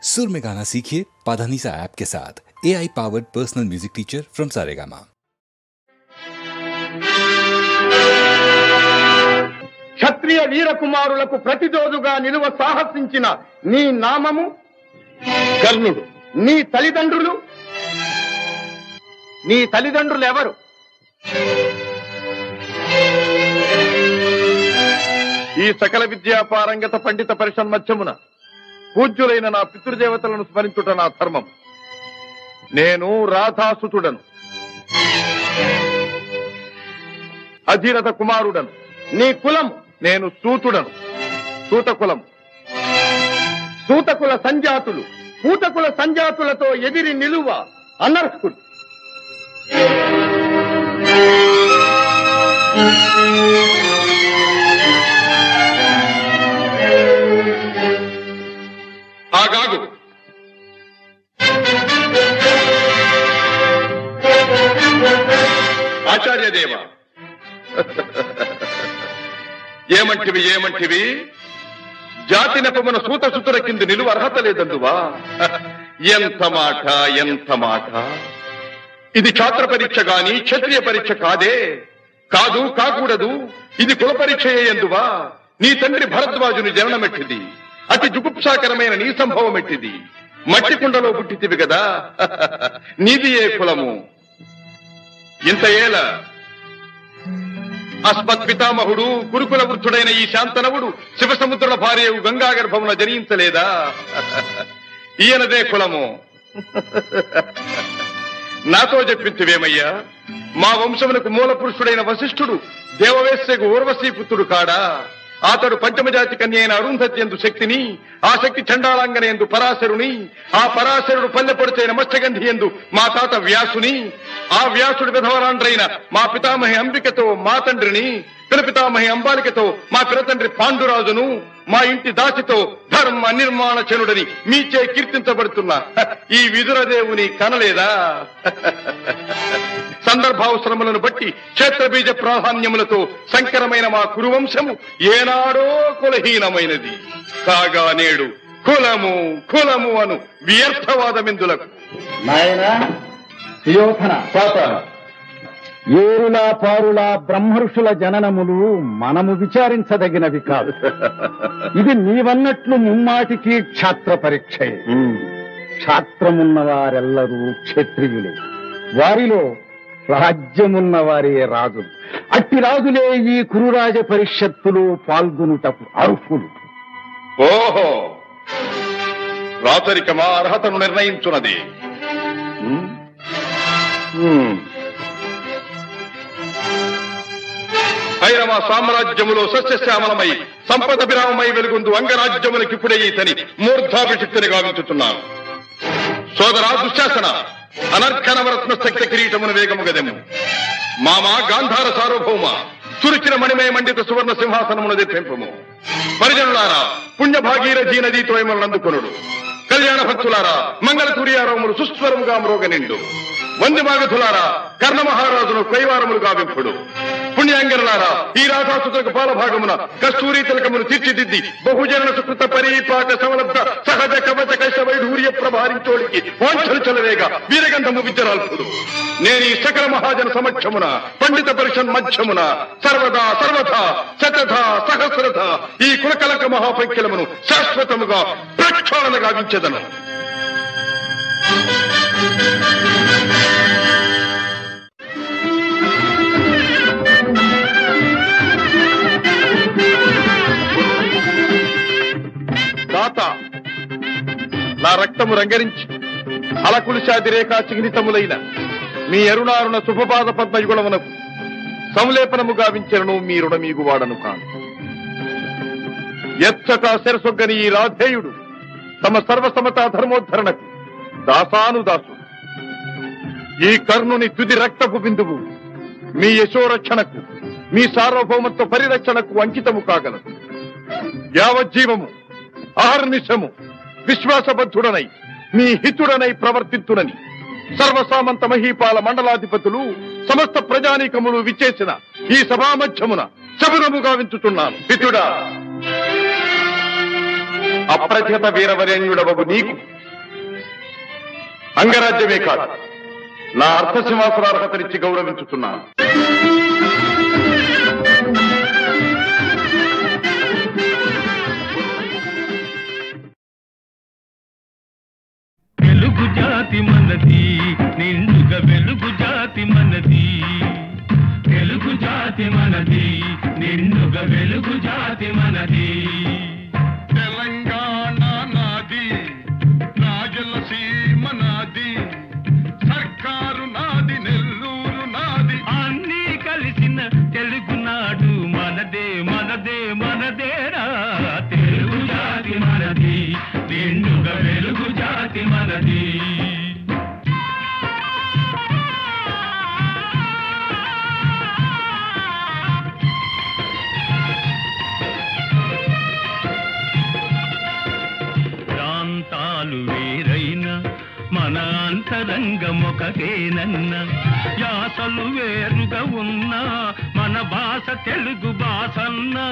सुर में गाना सीखिए पाधानीसा ऐप के साथ। AI powered personal music teacher from Saregama. క్షత్రియ వీర కుమారులకు ప్రతిరోజుగా నిలువ సాహసించిన నీ నామము కర్ణుడు. నీ తల్లిదండ్రులు ఎవరు? ఈ సకల విద్యా పారంగత పండిత పరిషన్మధ్యమున పూజ్యులైన నా పితృదేవతలను స్మరించుట నా ధర్మం. నేను రాధాసుతుడను, అధీరథ కుమారుడను. నీ కులం? నేను సూతుడను, సూతకులం. సూతకుల సంజాతులు పూతకుల సంజాతులతో ఎదిరి నిలువ అనర్హుడు. ఆగాగు. ఆచార్యదేవ, ఏమంటివి జాతి నెపమున సూతసుతుల కింద నిలువ అర్హత లేదందువా? ఎంత మాట! ఇది ఛాత్ర పరీక్ష గాని క్షత్రియ పరీక్ష కాదే. కాకూడదు. ఇది కుల పరీక్ష ఎందువా? నీ తండ్రి భరద్వాజుని జననమెట్టిది, అతి జుగుప్సాకరమైన నీ సంభవం ఎట్టిది. మట్టి కుండలో పుట్టితివి కదా, నీది ఏ కులము? ఇంత ఏల అస్మత్ పితామహుడు కురుకుల వృద్ధుడైన ఈ శాంతనవుడు శివసముద్రుల భార్యవు గంగా గర్భమున జనించలేదా? ఈయనదే కులము. నాతో చెప్పించువేమయ్యా? మా వంశమునకు మూల పురుషుడైన వశిష్ఠుడు దేవవేశ్యకు ఊర్వశీ పుత్రుడు కాడా? అతడు పంచమజాతి కన్య అయిన అరుంధతి ఎందు శక్తిని, ఆ శక్తి చండాళాంగన ఎందు పరాశరుని, ఆ పరాశరుడు పల్లెపొడిచైన మత్స్యగంధి ఎందు మా తాత వ్యాసుని, ఆ వ్యాసుడు విధవరాండ్రైన మా పితామహి అంబికతో మా తండ్రిని, పితామహి అంబాలికతో మా పిరతండ్రి పాండురాజును, మా ఇంటి దాసితో ధర్మ నిర్మాణ చనుడని మీచే కీర్తించబడుతున్న ఈ విదురదేవుని కనలేదా? సందర్భావసరములను బట్టి క్షేత్రబీజ ప్రాధాన్యములతో సంకరమైన మా కురువంశము ఏనాడో కులహీనమైనది కాగా నేడు కులము అను వ్యర్థవాదమిందులకు. నాయనా సుయోధన, ఏరులా పారులా బ్రహ్మఋషుల జననములు మనము విచారించదగినవి కాదు. ఇది నీవన్నట్లు ముమ్మాటికి క్షాత్ర పరీక్షే. క్షాత్రమున్న వారెల్లరూ క్షత్రియులే, వారిలో రాజ్యమున్న వారే రాజులు. అట్టి రాజులే ఈ కురురాజ పరిషత్తులు పాల్గొనుటకు అర్హులు. ఓహో, రాచరికమా అర్హతను నిర్ణయించున్నది. భైరవ సామ్రాజ్యములో సస్యశ్యామలమై సంపద విరామమై వెలుగొందు అంగరాజ్యములకిప్పుడే ఈతని మూర్ధాభిషిక్తిని గావించుతున్నాను. సోదరా దుశ్శాసన, అనర్ఘనవరత్న శక్తి కిరీటమును వేగము గదెము. మామా గాంధార సార్వభౌమ, చురుచిన మణిమయ మండిత సువర్ణ సింహాసనమును తెప్పింపము. పరిజనులారా, పుణ్యభాగీరథీ నదీతో అందుకొనుడు. కళ్యాణ భక్తులారా, మంగళ తుర్యారములు సుస్వరముగా మ్రోగ నిండు. వందిమాగధులారా, కర్ణ మహారాజును కైవారములు గావింపుడు. పుణ్యాంగనులారా, ఈ రాధాసుతులకు పాలభాగమున కస్తూరి తిలకమును తీర్చిదిద్ది బహుజన సుకృత పరీపాక సమలబ్ధ సహజ కవచ కైశ వైఢూర్య ప్రభారించోడికి వాంఛలు చలవేగా వీరగంధము విద్యరాల్పుడు. నేను ఈ సకల మహాజన సమక్షమున పండిత పరిషన్ మధ్యమున సర్వదా శతధ సహస్రధ ఈ కులకలక మహాపంఖ్యలమును శాశ్వతముగా ప్రక్షాళన గావించెదను. నా రక్తము రంగరించి అలకులిశాది రేఖా చిహ్నితములైన మీ అరుణారుణ శుభపాద పద్మయుగుణమునకు సంలేపనము గావించను మీ రుణమీగు వాడను కాను. ఎచ్చట శిరసొగ్గని ఈ రాధేయుడు తమ సర్వసమతా ధర్మోద్ధరణకు దాసానుదాసు. ఈ కర్ణుని తుది రక్తపు బిందువు మీ యశోరక్షణకు, మీ సార్వభౌమత్వ పరిరక్షణకు అంకితము కాగలదు. యావజ్జీవము అహర్నిశము విశ్వాసబద్ధుడనై మీ హితుడనై ప్రవర్తిత్తునని సర్వసామంత మహీపాల మండలాధిపతులు సమస్త ప్రజానీకములు విచ్చేసిన ఈ సభామధ్యమున శబరముగా వించుతున్నాను. హితుడా, అప్రతిహత వీరవరేణ్యుడవగు నీకు అంగరాజ్యమే కాదు, నా అర్థసింహాసనార్హతనిచ్చి గౌరవించుతున్నాను. వెలుగు జాతి మనది, నిండుగా వెలుగు జాతి మనది. వెలుగు జాతి మనది, నిండుగా వెలుగు జాతి మనది. తెలంగాణ నాది, రాయలసీమ నాది, సర్కారు నాది, నెల్లూరు నాది, అన్నీ కలిసిన తెలుగునాడు మనదే మనదే మనదేరా. తెలుగు జాతి మనది, నిండుగా వెలుగు జాతి మనది. ప్రాంతాలు వేరైన మన అంతరంగమొకటేనన్న, యాసలు వేరుగా ఉన్నా మన భాష తెలుగు భాషన్నా.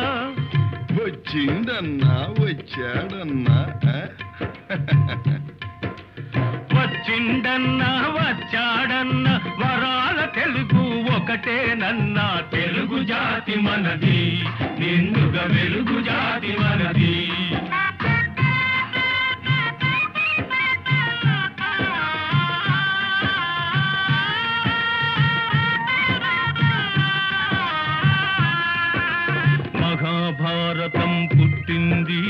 వచ్చిందన్నా వచ్చాడన్నా, వచ్చిండన్నా వచ్చాడన్నా వరాల తెలుగు ఒకటేనన్నా. తెలుగు జాతి మనది, నిండుగా వెలుగు జాతి మనది. మహాభారతం పుట్టింది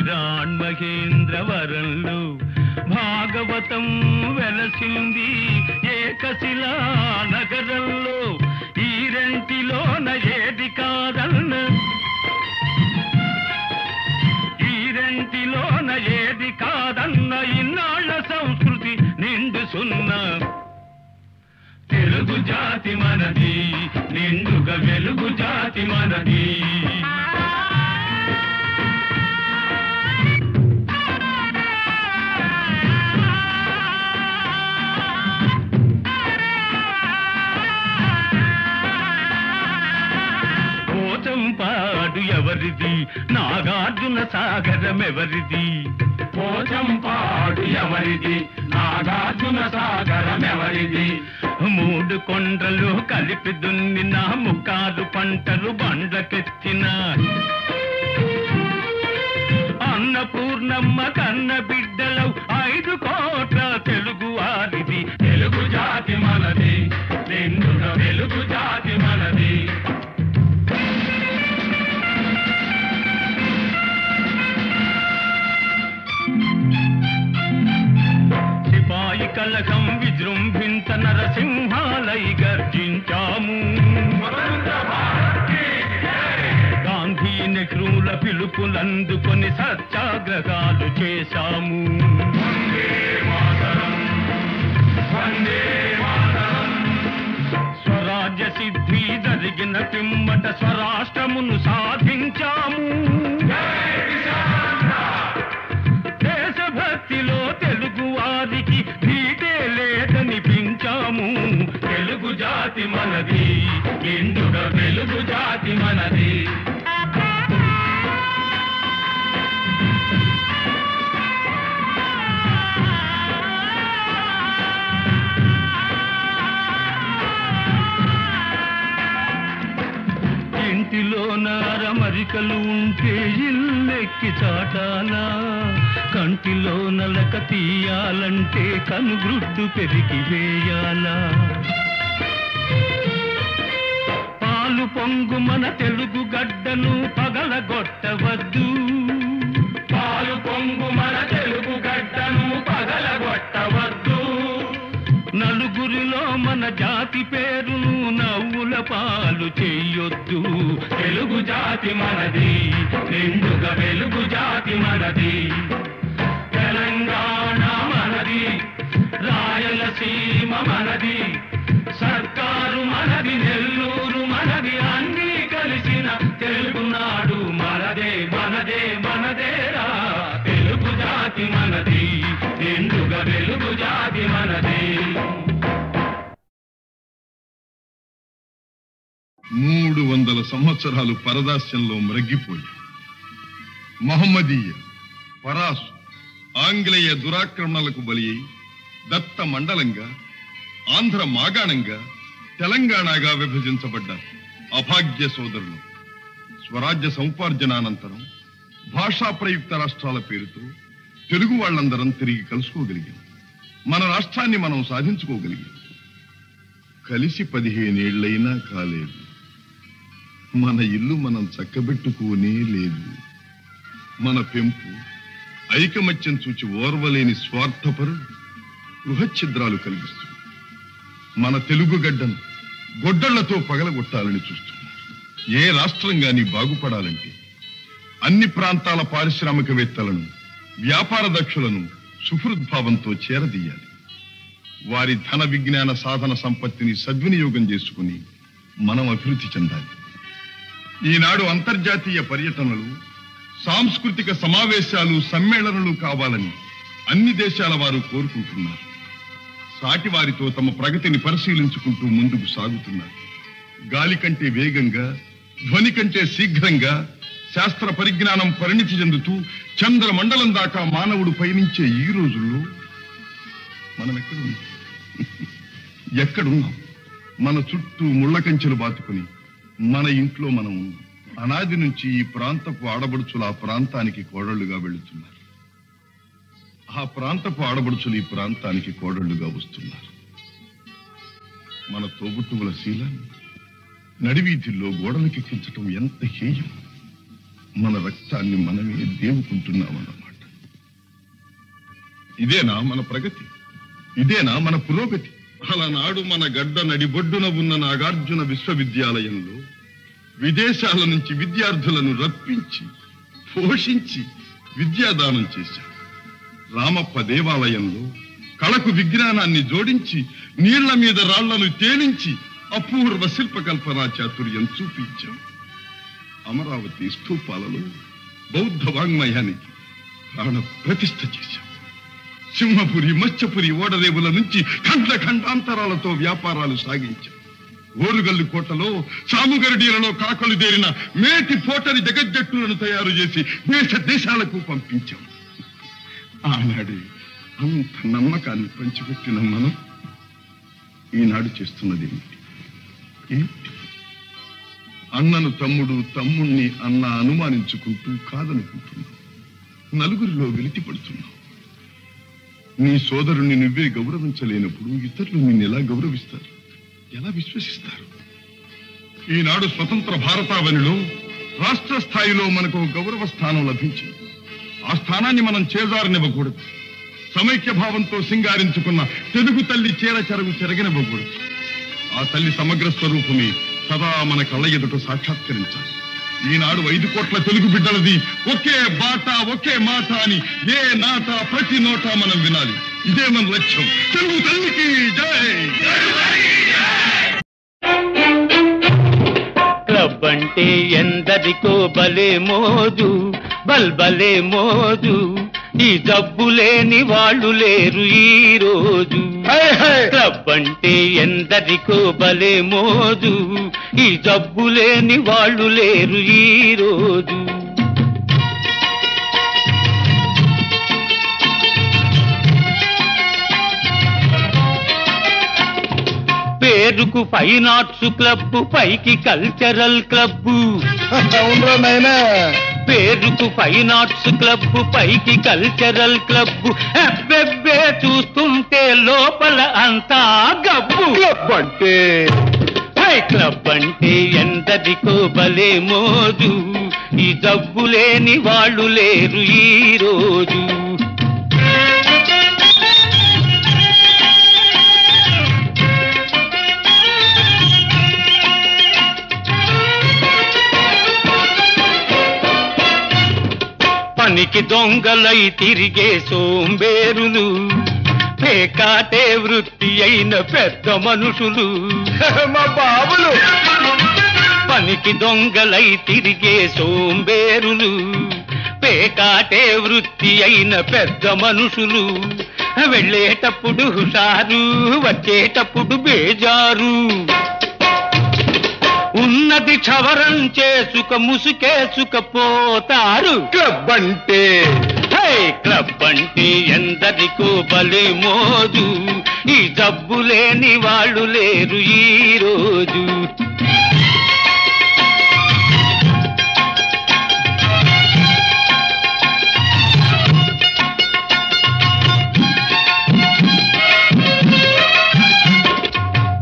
రాణ్మహేంద్రవరంలో, భాగవతం వెలసింది ఏకశిలా నగరంలో. ఈ రెంటిలోన ఏది కాదన్న, ఈ రెంటిలోన ఏది కాదన్న, ఇన్నాళ్ల సంస్కృతి నిండు సున్నా. తెలుగు జాతి మనది, నిండుగా వెలుగు జాతి మనది. పోచంపాడు ఎవరిది, నాగార్జున సాగరం ఎవరిది. పోచంపాడు ఎవరిది, నాగార్జున సాగరం ఎవరిది. మూడు కొండలు కలిపి దున్నిన, ముక్కాలు పంటలు బండ్లకెత్తిన, అన్నపూర్ణమ్మ కన్న బిడ్డలవు 5 కోట్ల తెలుగు వారిది. తెలుగు జాతి మనది, నిండుగా వెలుగు జాతి మనది. సిపాయి కలకం విజృంభించ నరసింహాలై గర్జించాము. గాంధీ నెహ్రూల పిలుపులందుకొని సత్యాగ్రహాలు చేశాము. స్వరాజ్య సిద్ధి జరిగిన పిమ్మట స్వరాష్ట్రమును సాధించాము. దేశభక్తిలో తెలుగు వారికి నీటే లేదనిపించాము. తెలుగు జాతి మనది, నిండుగా వెలుగు జాతి మనది. ఇంటిలోన అరమరికలు ఉంటే ఇల్లెక్కి చాటాలా, కంటిలో నలక తీయాలంటే కనుగ్రుడ్డు పెరిగి వేయాలా. పాలు పొంగు మన తెలుగు గడ్డను పగలగొట్టవద్దు, పాలు పొంగు మన తెలుగు గడ్డను పగలగొట్టవద్దు. నలుగురిలో మన జాతి పేరును నవ్వుల పాలు చెయ్యొద్దు. తెలుగు జాతి మనది, నిండుగా వెలుగు జాతి మనది. తెలంగాణ మనది, రాయలసీమ మనది, సర్కారు మనది, నెల్లూరు మనది, అన్నీ కలిసిన తెలుగునాడు మనదే మనదే మనదేరా. తెలుగు జాతి మనది, నిండుగా వెలుగు జాతి మనది. 300 సంవత్సరాలు పరదాస్యంలో మ్రగ్గిపోయి మహమ్మదీయ, పరాసు, ఆంగ్లేయ దురాక్రమణలకు బలి అయి దత్త మండలంగా, ఆంధ్ర మాగాణంగా, తెలంగాణగా విభజించబడ్డ అభాగ్య సోదరులు స్వరాజ్య సముపార్జనానంతరం భాషా ప్రయుక్త రాష్ట్రాల పేరుతో తెలుగు వాళ్ళందరం తిరిగి కలుసుకోగలిగాం. మన రాష్ట్రాన్ని మనం సాధించుకోగలిగాం. కలిసి 15 ఏళ్లైనా కాలేదు. మన ఇల్లు మనం చక్కబెట్టుకోనే లేదు. మన పెంపు ఐకమత్యం చూచి ఓర్వలేని స్వార్థపరులు గృహఛిద్రాలు కలిగిస్తుంది. మన తెలుగు గడ్డను గొడ్డళ్లతో పగలగొట్టాలని చూస్తున్నారు. ఏ రాష్ట్రం గాని బాగుపడాలంటే అన్ని ప్రాంతాల పారిశ్రామికవేత్తలను, వ్యాపార దక్షులను సుహృద్భావంతో చేరదీయాలి. వారి ధన విజ్ఞాన సాధన సంపత్తిని సద్వినియోగం చేసుకుని మనం అభివృద్ధి చెందాలి. ఈనాడు అంతర్జాతీయ పర్యటనలు, సాంస్కృతిక సమావేశాలు, సమ్మేళనలు కావాలని అన్ని దేశాల వారు కోరుకుంటున్నారు. సాటి వారితో తమ ప్రగతిని పరిశీలించుకుంటూ ముందుకు సాగుతున్నారు. గాలి కంటే వేగంగా, ధ్వని కంటే శీఘ్రంగా శాస్త్ర పరిజ్ఞానం పరిణితి చెందుతూ చంద్రమండలం దాకా మానవుడు పయనించే ఈ రోజుల్లో మనం ఎక్కడున్నాం? మన చుట్టూ ముళ్ళ కంచెలు బాతుకుని మన ఇంట్లో మనం ఉన్నాం. అనాది నుంచి ఈ ప్రాంతపు ఆడబడుచులు ఆ ప్రాంతానికి కోడళ్లుగా వెళుతున్నారు. ఆ ప్రాంతపు ఆడబడుచులు ఈ ప్రాంతానికి కోడళ్లుగా వస్తున్నారు. మన తోబుట్టువుల శీలాన్ని నడివీధుల్లో గోడలకెక్కించటం ఎంత హేయం! మన రక్తాన్ని మనమే దేవుకుంటున్నామన్నమాట. ఇదేనా మన ప్రగతి? ఇదేనా మన పురోగతి? అలనాడు మన గడ్డ నడిబొడ్డున ఉన్న నాగార్జున విశ్వవిద్యాలయంలో విదేశాల నుంచి విద్యార్థులను రప్పించి పోషించి విద్యాదానం చేశాం. రామప్ప దేవాలయంలో కళకు విజ్ఞానాన్ని జోడించి నీళ్ల మీద రాళ్లను తేలించి అపూర్వ శిల్పకల్పనా చాతుర్యం చూపించాం. అమరావతి స్తూపాలలో బౌద్ధ వాంగ్మయానికి ప్రాణ ప్రతిష్ఠ చేశాం. సింహపురి, మత్స్యపురి ఓడరేవుల నుంచి ఖండ ఖండాంతరాలతో వ్యాపారాలు సాగించాం. ఓరుగల్లు కోటలో, సాముగరడీలలో కాకలు దేరిన మేటి పోటరి జగజ్జట్టులను తయారు చేసి దేశ దేశాలకు పంపించాం. ఆనాడే అంత నమ్మకాన్ని పంచిపెట్టిన మనం ఈనాడు చేస్తున్నది ఏమిటి? అన్నను తమ్ముడు, తమ్ముణ్ణి అన్న అనుమానించుకుంటూ కాదనుకుంటున్నాం. నలుగురిలో వెలితి పడుతున్నాం. నీ సోదరుణ్ణి నువ్వే గౌరవించలేనప్పుడు ఇతరులు నిన్ను ఎలా గౌరవిస్తారు? ఎలా విశ్వసిస్తారు? ఈనాడు స్వతంత్ర భారతావనిలో రాష్ట్ర స్థాయిలో మనకు గౌరవ స్థానం లభించింది. ఆ స్థానాన్ని మనం చేజారనివ్వకూడదు. సమైక్య భావంతో సింగారించుకున్న తెలుగు తల్లి చీర చెరగు చెరగనివ్వకూడదు. ఆ తల్లి సమగ్ర స్వరూపమే సదా మన కళ్ళ ఎదుట సాక్షాత్కరించాలి. ఈనాడు 5 కోట్ల తెలుగు బిడ్డలది ఒకే బాట, ఒకే మాట అని ఏ నాట ప్రతి నోట మనం వినాలి. ఇదే మన లక్ష్యం. తెలుగు తల్లికి జై! క్లబ్ అంటే ఎందరికో భలే మోజు, బల్బలే మోజు. ఈ జబ్బు లేని వాళ్ళు లేరు ఈ రోజు. క్లబ్ అంటే ఎందరికో భలే మోజు, ఈ జబ్బు లేని వాళ్ళు లేరు ఈ రోజు. పేరుకు ఫైన్ ఆర్ట్స్ క్లబ్, పైకి కల్చరల్ క్లబ్. పేరుకు ఫైన్ ఆర్ట్స్ క్లబ్, పైకి కల్చరల్ క్లబ్. అబ్బెబ్బే చూస్తుంటే లోపల అంతా గబ్బు. క్లబ్ అంటే ఎందరికో భలే మోజు, ఈ జబ్బు లేని వాళ్ళు లేరు ఈ రోజు. పనికి దొంగలై తిరిగే సోంబేరులు, పేకాటే వృత్తి అయిన పెద్ద మనుషులు. మా బాబులు పనికి దొంగలై తిరిగే సోంబేరులు, పేకాటే వృత్తి అయిన పెద్ద మనుషులు. వెళ్ళేటప్పుడు హుషారు, వచ్చేటప్పుడు బేజారు. ఉన్నది క్షవరం చేసుక ముసుకేసుకపోతారు. క్లబ్ అంటే క్లబ్ అంటే ఎందరికో బలే మోజు, ఈ జబ్బు లేని వాళ్ళు లేరు ఈ రోజు.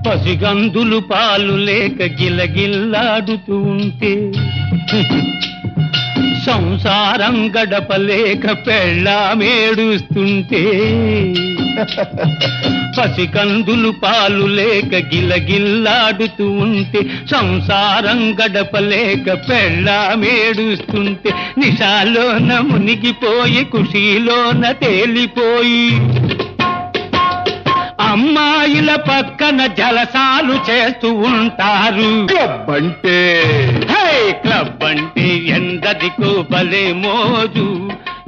పసిగందులు పాలు లేక గిలగిల్లాడుతూ ఉంటే, సంసారం గడపలేక పెళ్ళామేడుస్తుంటే, పసికందులు పాలు లేక గిలగిల్లాడుతూ ఉంటే, సంసారం గడపలేక పెళ్ళామేడుస్తుంటే, నిశాలోన మునిగిపోయి ఖుషీలోన తేలిపోయి అమ్మాయిల పక్కన జలసాలు చేస్తూ ఉంటారు. క్లబ్ అంటే క్లబ్ అంటే ఎందరికో భలే మోజు,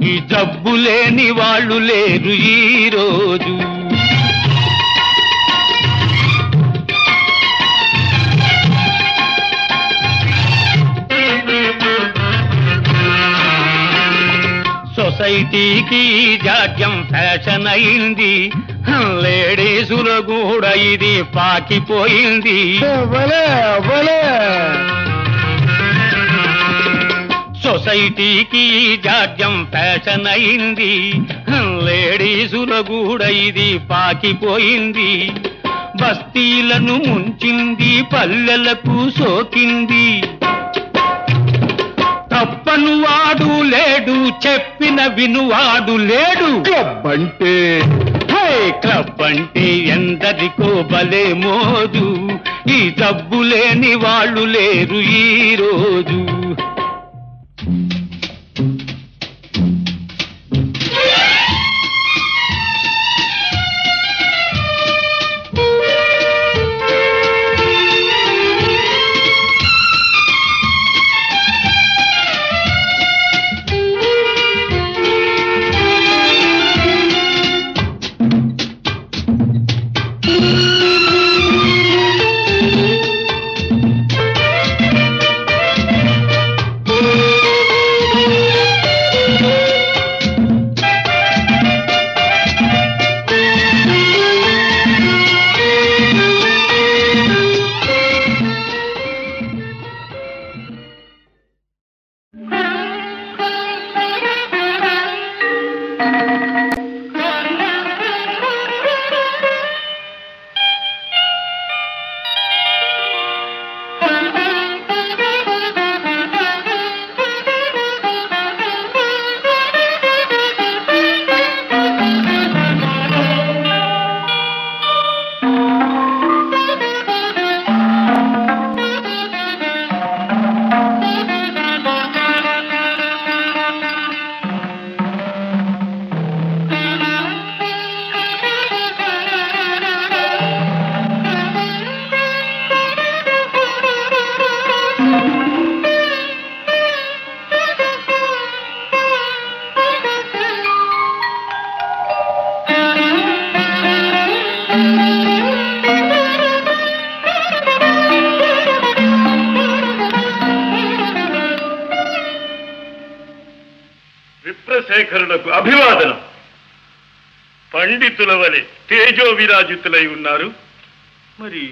ఈ జబ్బు లేని వాళ్ళు లేరు ఈ రోజు. సొసైటీకి జాడ్యం ఫ్యాషన్ అయింది, లేడీసులు కూడా ఇది పాకిపోయింది. సొసైటీకి జాడ్యం ఫ్యాషన్ అయింది, లేడీసులు కూడా ఇది పాకిపోయింది. బస్తీలను ముంచింది, పల్లెలకు సోకింది. తప్పను వాడు లేడు, చెప్పిన వినువాడు లేడు. క్లబ్ అంటే క్లబ్ అంటే ఎందరికో భలే మోజు, ఈ జబ్బు లేని వాళ్ళు లేరు ఈ రోజు. విప్రశేఖరులకు అభివాదనం. పండితుల వలె తేజో విరాజితులై ఉన్నారు. మరి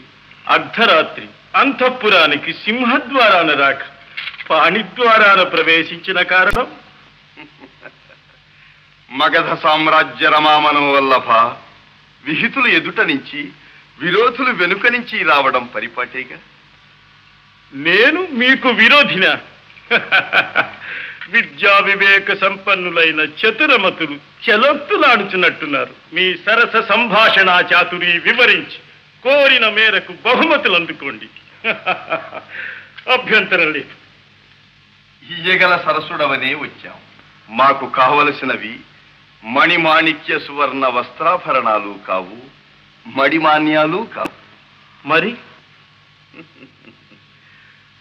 అర్ధరాత్రి అంతఃపురానికి సింహద్వారాన రాక పాణిద్వారాన ప్రవేశించిన కారణం? మగధ సామ్రాజ్య రమామనోవల్లభ, విహితులు ఎదుట నుంచి విరోధులు వెనుక నుంచి రావడం పరిపాటేగా. నేను మీకు విరోధినా? విద్యా వివేక సంపన్నులైన చతురమతులు చెలొత్తులాడుచున్నట్టున్నారు. మీ సరస సంభాషణ చాతురి వివరించి కోరిన మేరకు బహుమతులు అందుకోండి. అభ్యంతరం లేదు. ఇయ్యగల సరసుడవనే వచ్చాం. మాకు కావలసినవి మణిమాణిక్య సువర్ణ వస్త్రాభరణాలు కావు, మడిమాన్యాలు కావు. మరి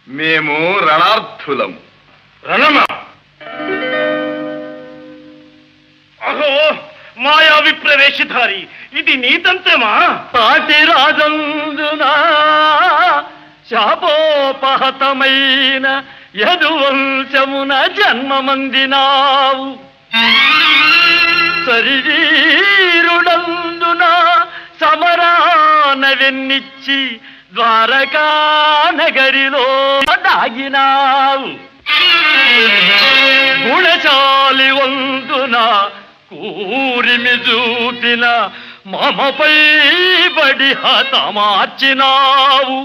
మేము రణార్థులము. రణమా? అహో మాయా విప్రవేశధారి, ఇది నీతంతమా? పాటి రాజందునా శాపోపహతమైన యదువంశమున జన్మమందినావు. శరీరుడందున సమరాన వెన్నిచ్చి ద్వారకా నగరిలో దాగినావు. గుణచాలి వందున కూరిమి చూపిన మమపై బడి హతమార్చినావు.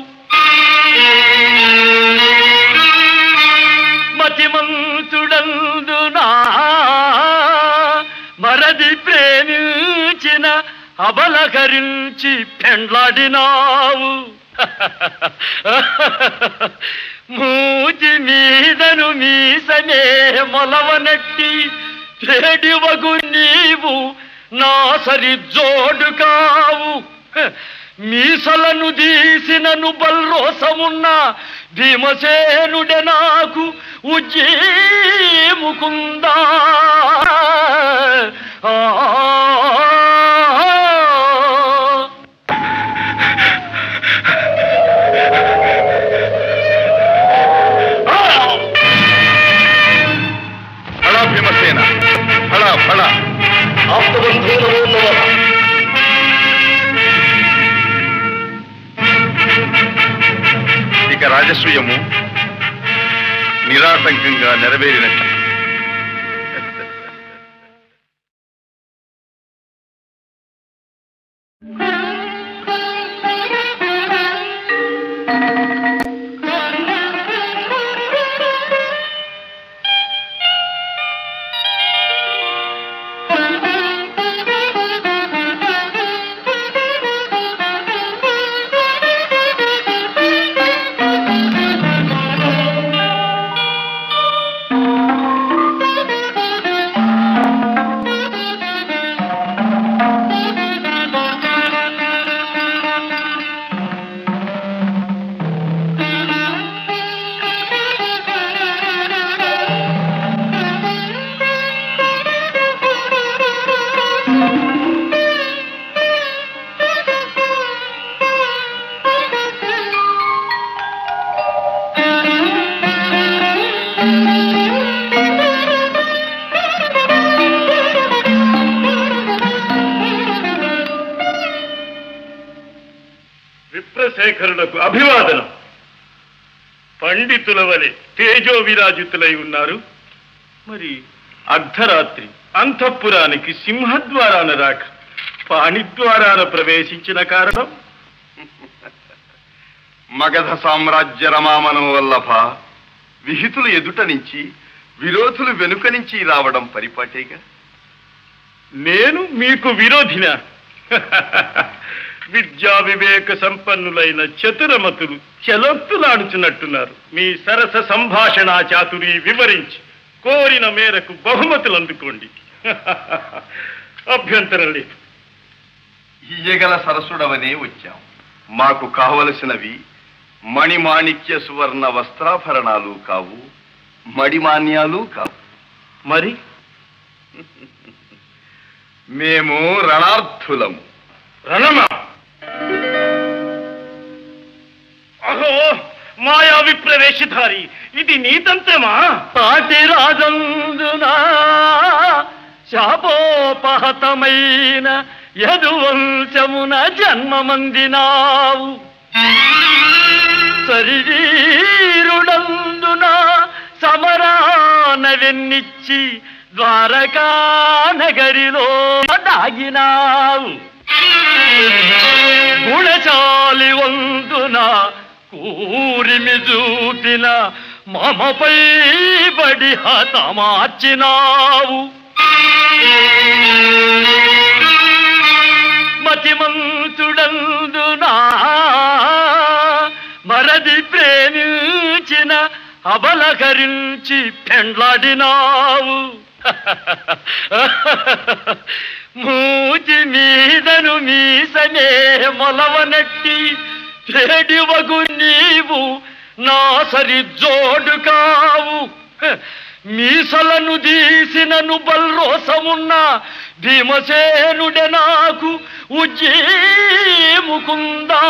మతిమంతుడందునా మరది ప్రేమించిన అబలకరించి పెండ్లాడినావు. మూతి మీదను మీసనే మొలవనట్టి చెడివగు నీవు నా సరి జోడు కావు. మీసలను తీసినను బల్రోసమున్న భీమసేనుడే నాకు ఉజ్జీముకుందా. ఫళ భీమసేన, ఫళ ఫళ. ఇక రాజసూయము నిరాటంకంగా నెరవేరినట్టు. విప్రశేఖరులకు అభివాదనం. పండితుల వలె తేజో విరాజితులై ఉన్నారు. మరి అర్ధరాత్రి అంతఃపురానికి సింహద్వారాన రాక పాణిద్వారాన ప్రవేశించిన కారణం? మగధ సామ్రాజ్య రమామనం వల్లభ విహితులు ఎదుట నుంచి విరోధులు వెనుక నుంచి రావడం పరిపాటేగా. నేను మీకు విరోధినా? విద్యా వివేక సంపన్నులైన చతురమతులు చెలొత్తులాడుచున్నట్టున్నారు. మీ సరస సంభాషణా చాతురి వివరించి కోరిన మేరకు బహుమతులు అందుకోండి. అభ్యంతరం లేదు. ఇయ్యగల సరసుడవనే వచ్చాం. మాకు కావలసినవి మణిమాణిక్య సువర్ణ వస్త్రాభరణాలు కావు, మడిమాన్యాలు కావు. మరి మేము రణార్థులము. రణమా? అహో మాయా విప్రవేశధారి, ఇది నీతంత్రమా? పాటి రాజందున శాపోపహతమైన యదువంశమున జన్మమందినావు. శరీరుడందున సమరాన వెన్నిచ్చి ద్వారకా నగరిలో దాగినావు. గుణచాలి వందున కూరిమి చూపిన మమపై బడి హతమార్చినావు. మతిమంతుడందునా మరది ప్రేమించిన అబలకరించి పెండ్లాడినావు. మూతి మీదను మీసనే మొలవనట్టి చెడివగు నీవు నా సరి జోడు కావు. మీసలను తీసినను బల్రోసమున్న భీమసేనుడే నాకు ఉజ్జీముకుందా.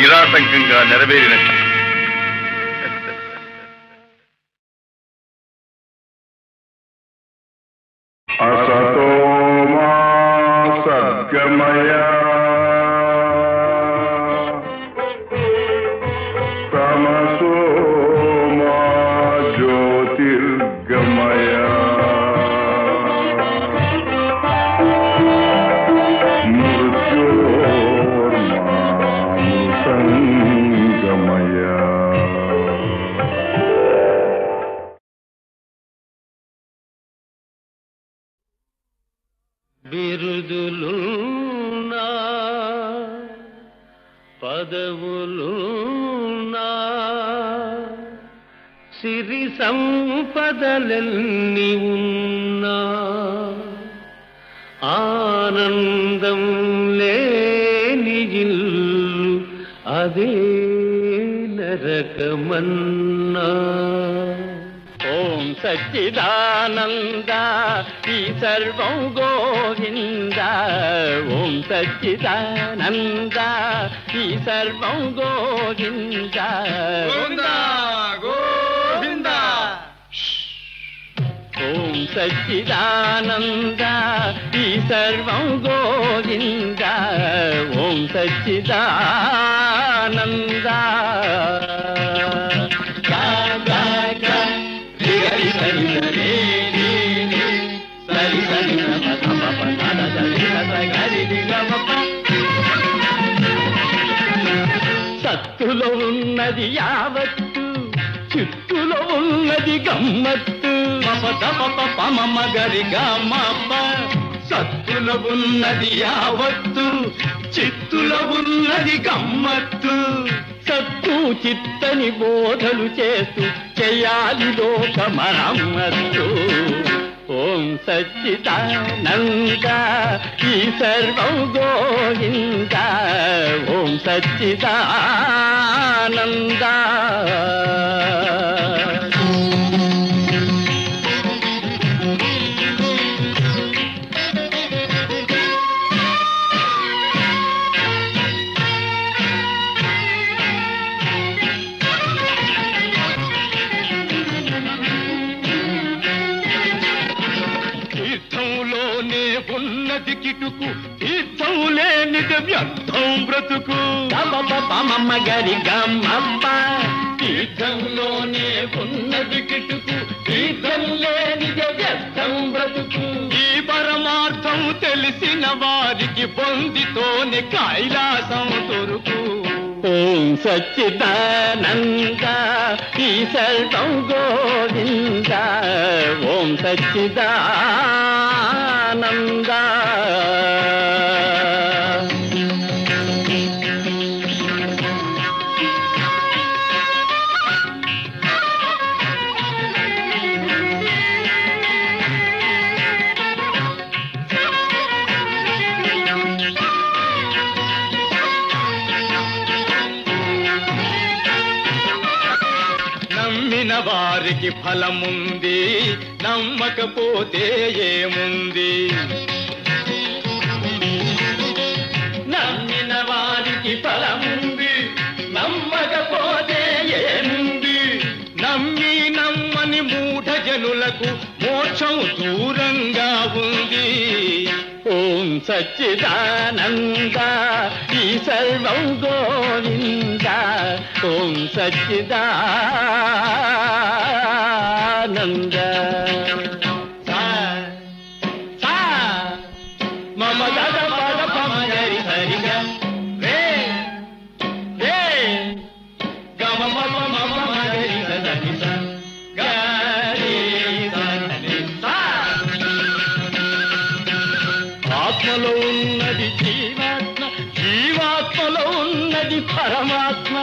నిరాటంకంగా నెరవేరినట్టు. అసతో మా సద్గమయ తమసో మా జ్యోతిర్గమయ మృత్యోర్మామృతంగమయ. బిరుదులున్నా పదవులున్నా సిరి సంపదలెన్ని ఉన్నా ఆనందం లేని ఇల్లు అదే నరకమన్నా. ఓం సచ్చిదానంద ఈ సర్వం గోవింద. ఓం సచ్చిదానంద ఈ సర్వం గోవింద. గోవింద. ఓం సచ్చిదానంద ఈ సర్వం గోవింద. ఓం సచ్చిదానంద. సత్తులో ఉన్నది యావత్తు, చిత్తులో ఉన్నది గమ్మత్తు. పమ గరి గమ్మ. సత్తులో ఉన్నది యావత్తు, చిత్తులో ఉన్నది గమ్మత్తు. సత్తు చిత్తని బోధలు చేస్తూ చేయాలి లోక మరమ్మత్తు. ఓం సచ్చిదానంద ఈ సర్వం గోవింద. ఓం సచ్చిదానంద. తీర్థంలోనే ఉన్నది కిటుకు, తీర్థం లేనిది వ్యర్థం బ్రతుకు. పమ గరి గమ్మ. తీర్థంలోనే ఉన్నది కిటుకు, తీర్థం లేనిది వ్యర్థం బ్రతుకు. ఈ పరమార్థం తెలిసిన వారికి పొందితోనే కైలాసం దొరుకు. ఓం సచ్చిదానంద ఈ సర్వం గోవింద. ఓం సచ్చిదానంద. నమ్మిన వారికి ఫలముంది, నమ్మకపోతే ఏముంది. నమ్మిన వారికి ఫలముంది, నమ్మకపోతే ఏముంది. నమ్మి నమ్మని మూఢ జనులకు మోక్షం దూరంగా ఉంది. ఓం సచ్చిదానంద ఈ సర్వం గోవింద. ఓం సచ్చిదానంద. మమ గద పద పమ గరి హరిగ రే రే గమ మమ మమ గరి సదని స గరి సదని స. ఆత్మలో ఉన్నది జీవాత్మ, జీవాత్మలో ఉన్నది పరమాత్మ.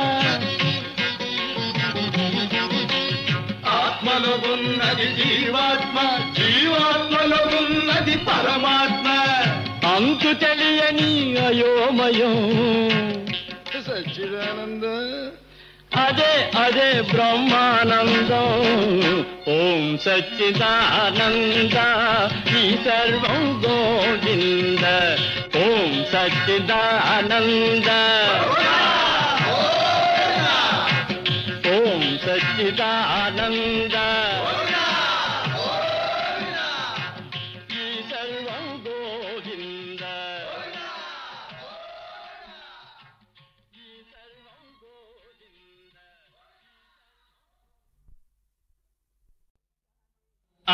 ఆత్మలో ఉన్నది జీవాత్మ, జీవాత్మలో ఉన్నది పరమాత్మ. అంతు తెలియని అయోమయం సచ్చిదానంద. అదే అదే బ్రహ్మానందం. ఓం సచ్చిదానంద ఈ సర్వం గోవింద. ఓం సచ్చిదానంద.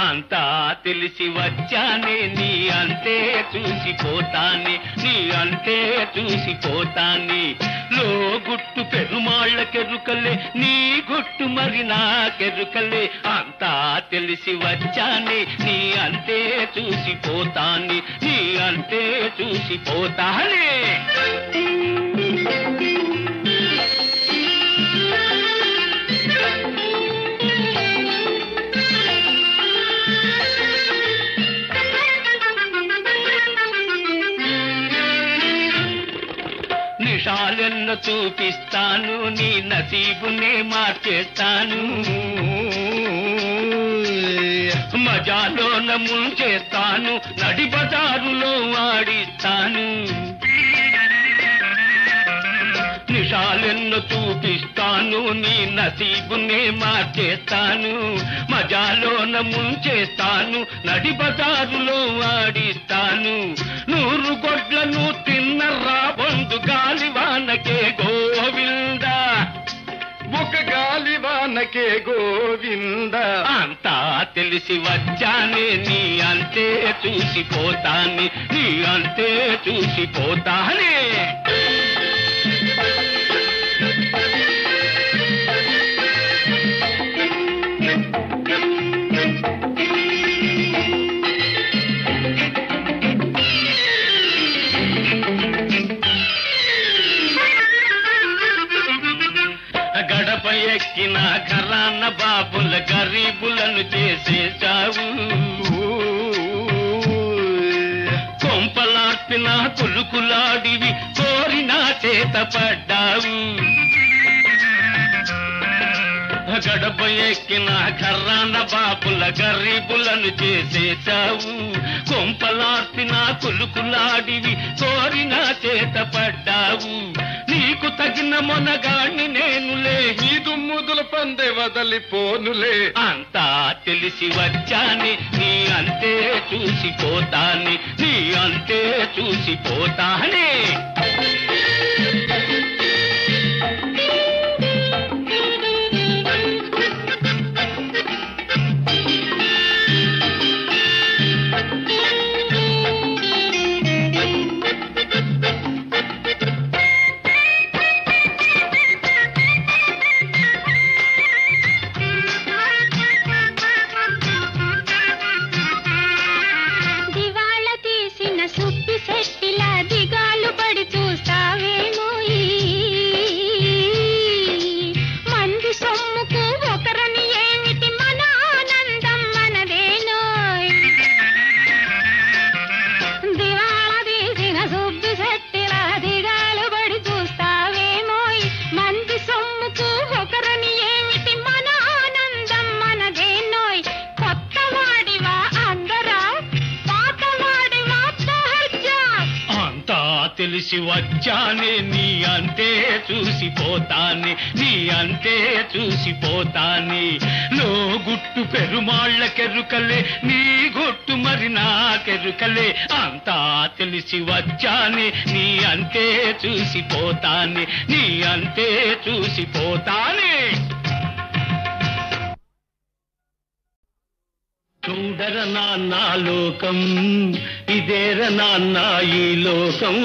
అంతా తెలిసి వచ్చానే నీ అంతే చూసిపోతానే నీ అంతే చూసిపోతానే లో గుట్టు పెరుమాళ్ళకెరుకలే నీ గుట్టు మరి నాకెరుకలే అంతా తెలిసి వచ్చానే నీ అంతే చూసిపోతానే నీ అంతే చూసిపోతానే నిషాలెన్న చూపిస్తాను నీ నసీబునే మార్చేస్తాను మజాలోన ముంచేస్తాను నడి బజారులో వాడిస్తాను నిషాలెన్న చూపిస్తాను నీ నసీబునే మార్చేస్తాను మజాలోన ముంచేస్తాను నడి బజారులో వాడిస్తాను 100 గొడ్లను తిన్న రాబందు గాలివానకే గోవింద ఒక గాలివానకే గోవింద అంతా తెలిసి వచ్చానే నీ అంతే చూసిపోతానే నీ అంతే చూసిపోతానే గడప ఎక్కిన ఘరాన బాబుల గరీబులను చేసేశావు కొంపలార్పిన కులుకులాడివి కోరిన చేత పడ్డావు గడప ఎక్కిన ఘరాన బాబుల గరీబులను చేసేశావు కొంపలార్పిన కులుకులాడివి కోరిన చేత పడ్డావు నీకు తగిన మొనగాణ్ణి నేనులే నీ దుమ్ముదుల పందె వదలిపోనులే అంతా తెలిసి వచ్చాని నీ అంతే చూసిపోతాని నీ అంతే చూసిపోతానే తెలిసి వచ్చానే నీ అంతే చూసిపోతానే నీ అంతే చూసిపోతానే లో గుట్టు పెరుమాళ్ళకెరుకలే నీ గుట్టు మరి నాకెరుకలే అంతా తెలిసి వచ్చానే నీ అంతే చూసిపోతానే నీ అంతే చూసిపోతానే చూడర నాన్న లోకం ఇదేర నాన్న ఈ లోకం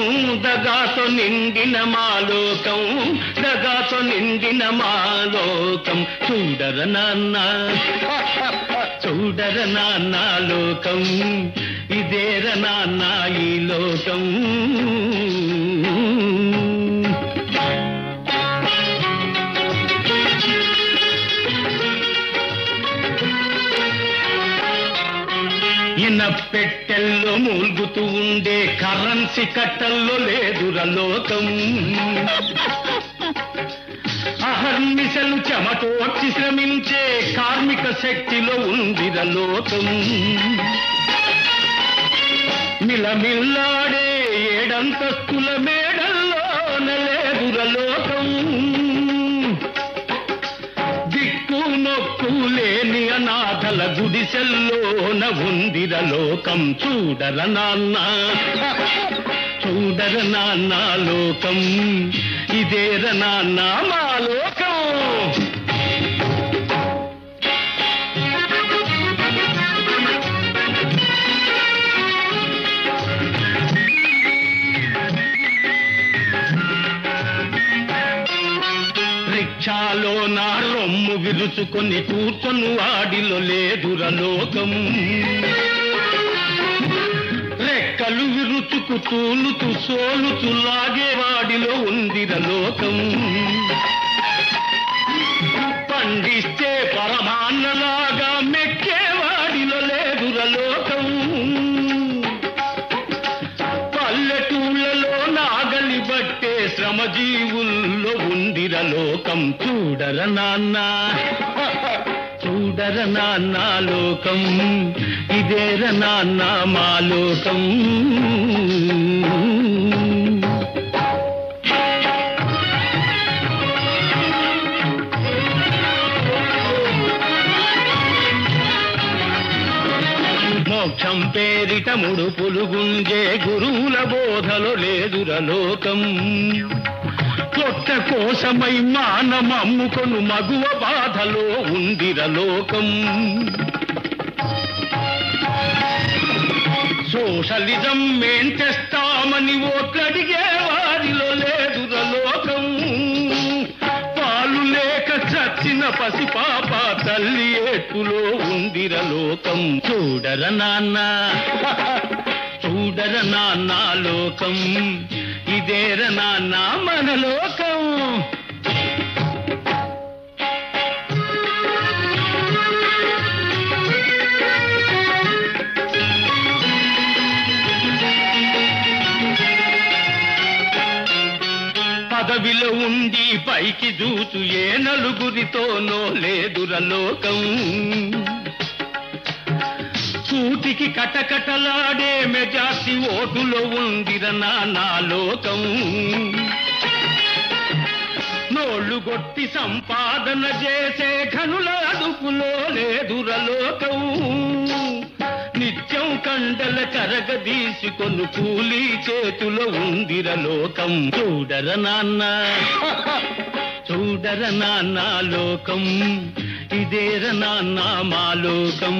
దగాతో నిండిన మా లోకం దగాతో నిండిన మా లోకం చూడర నాన్న చూడర నాన్న లోకం ఇదేర నాన్న ఈ లోకం పెట్టెల్లో మూల్గుతూ ఉండే కరెన్సీ కట్టల్లో లేదుర లోకం అహర్నిశలు చెమటోడ్చి శ్రమించే కార్మిక శక్తిలో ఉందిర లోకం మిలమిల్లాడే 7 అంతస్తుల మేడల్లోన లేదుర లోకం దిక్కు నొక్కు లేని అనాథల గుడిసెల్లోన ఉందిర లోకం చూడర నాన్న చూడర నాన్న లోకం ఇదేర నాన్న మా లోకం రిక్షాలో నా రొమ్ము విరుచుకొని కూర్చొని వాడిలో లేదుర లోకం. రెక్కలు విరుచుకు తూలుతూ సోలుతూ లాగేవాడిలో ఉందిర లోకం. పండిస్తే పరమాన్నలాగా మెక్కేవాడిలో లేదుర లోకం. పల్లెటూళ్ళలో నాగలి బట్టే శ్రమజీవుల్లో ఉందిర లోకం. చూడర నాన్న చూడర నాన్న లోకం, ఇదేర నాన్న మా లోకం. మోక్షం పేరిట ముడుపులు గుంజే గురువుల బోధలో లేదుర లోకం. పొట్ట కోసమై మానమమ్ముకొను మగువ బాధలో ఉందిర లోకం. సోషలిజం మేం తెస్తామని ఓట్లడిగే వారిలో లేదుర లోకం. పాలు లేక చచ్చిన పసిపాప తల్లి ఏటులో ఉందిర లోకం. చూడర నాన్న చూడర నాన్న లోకం, ఇదేర నాన్న మన లోకం. పదవిలో ఉండి పైకి దూచు ఏ నలుగురితోనో లేదుర లోకం. కూటికి కటకటలాడే మెజార్టీ ఓటులో ఉందిర నా లోకం. నోళ్లు గొట్టి సంపాదన చేసే ఘనుల అదుపులో లేదుర లోకం. నిత్యం కండల కరగదీసుకొను కూలీ చేతులో ఉందిర లోకం. చూడర నాన్న చూడర నాన్న లోకం, ఇదేర నాన్న మా లోకం.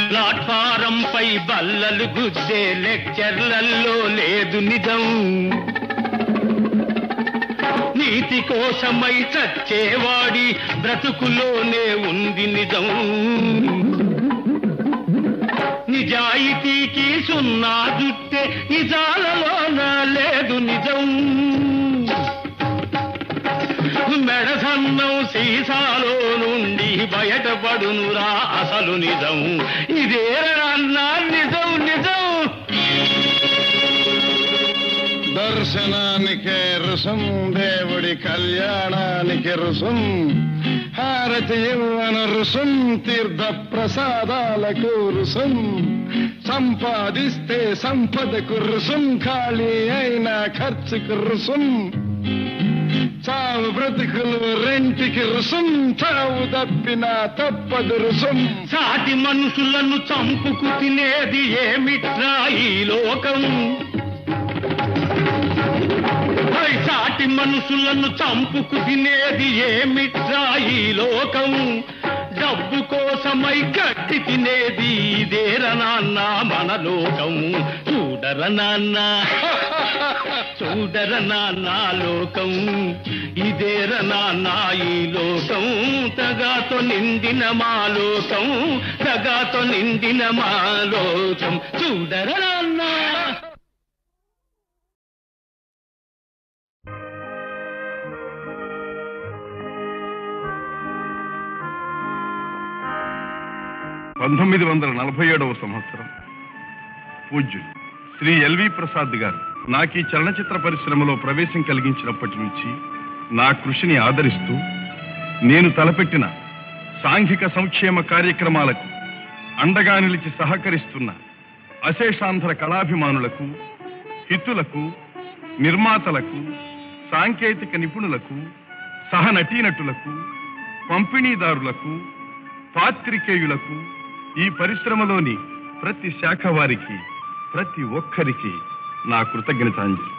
ప్లాట్ఫారంపై బల్లలు గుద్దే లెక్చర్లలో లేదు నిజం. నీతి కోసమై చచ్చేవాడి బ్రతుకులోనే ఉంది నిజం. నిజాయితీకి సున్నా జుట్టే నిజాలలోన లేదు నిజం. మెడసన్నం సీసాలో నుండి బయటపడునురా అసలు నిజం. ఇదేరన్నా నిజం నిజం. దర్శనానికే రుసం, దేవుడి కళ్యాణానికి రుసం, హారతి ఇవ్వన రుసం, తీర్థ ప్రసాదాలకు రుసం, సంపాదిస్తే సంపదకు రుసం, ఖాళీ అయిన ఖర్చుకు రుసం, చావు బ్రతుకులు రెంటికి రుసం, చావు తప్పిన తప్పదు రుసం. సాటి మనుషులను చంపుకు తినేది ఏమిట్రా ఈ లోకం. సాటి మనుషులను చంపుకు తినేది ఏమిట్రా ఈ లోకం. డబ్బు కోసమై గట్టి తినేది ఇదేర నాన్న మన లోకం. చూడర నాన్న చూడర నాన్న లోకం, ఇదేర నాన్న ఈ లోకం. తగాతో నిండిన మా లోకం, తగాతో నిండిన మా లోకం. చూడర నాన్న. పంతొమ్మిది 1947వ సంవత్సరం పూజ్యులు శ్రీ ఎల్వి ప్రసాద్ గారు నాకు ఈ చలనచిత్ర పరిశ్రమలో ప్రవేశం కలిగించినప్పటి నుంచి నా కృషిని ఆదరిస్తూ నేను తలపెట్టిన సాంఘిక సంక్షేమ కార్యక్రమాలకు అండగా నిలిచి సహకరిస్తున్న అశేషాంధ్ర కళాభిమానులకు, హితులకు, నిర్మాతలకు, సాంకేతిక నిపుణులకు, సహనటీనటులకు, పంపిణీదారులకు, పాత్రికేయులకు, ఈ పరిశ్రమలోని ప్రతి శాఖ వారికి, ప్రతి ఒక్కరికి నా కృతజ్ఞతాంజలి.